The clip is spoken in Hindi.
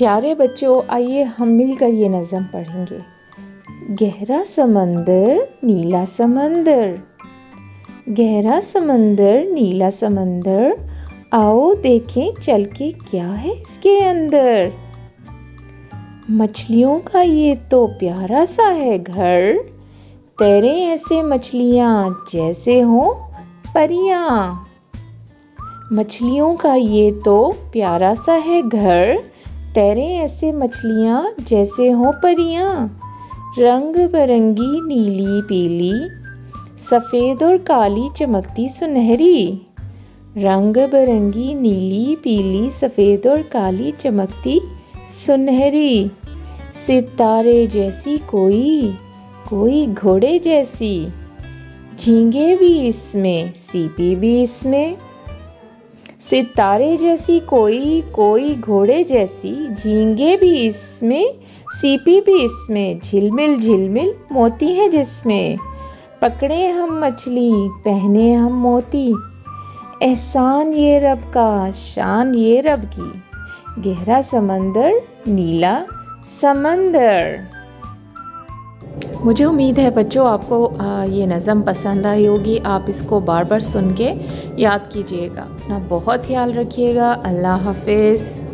प्यारे बच्चों, आइए हम मिलकर ये नज़म पढ़ेंगे। गहरा समंदर नीला समंदर, गहरा समंदर नीला समंदर, आओ देखें चल के क्या है इसके अंदर। मछलियों का ये तो प्यारा सा है घर, तैरे ऐसे मछलियाँ जैसे हों परियाँ। मछलियों का ये तो प्यारा सा है घर, तैरे ऐसे मछलियाँ जैसे हों परियाँ। रंग बिरंगी नीली पीली, सफ़ेद और काली चमकती सुनहरी। रंग बिरंगी नीली पीली सफ़ेद और काली चमकती सुनहरी। सितारे जैसी कोई घोड़े जैसी, झींगे भी इसमें सीपी भी इसमें। सितारे जैसी कोई घोड़े जैसी, झींगे भी इसमें सीपी भी इसमें। झिलमिल झिलमिल मोती है जिसमें, पकड़े हम मछली पहने हम मोती। एहसान ये रब का शान ये रब की, गहरा समंदर नीला समंदर। मुझे उम्मीद है बच्चों आपको ये नज़म पसंद आई होगी। आप इसको बार बार सुन के याद कीजिएगा। अपना बहुत ख्याल रखिएगा। अल्लाह हाफिज़।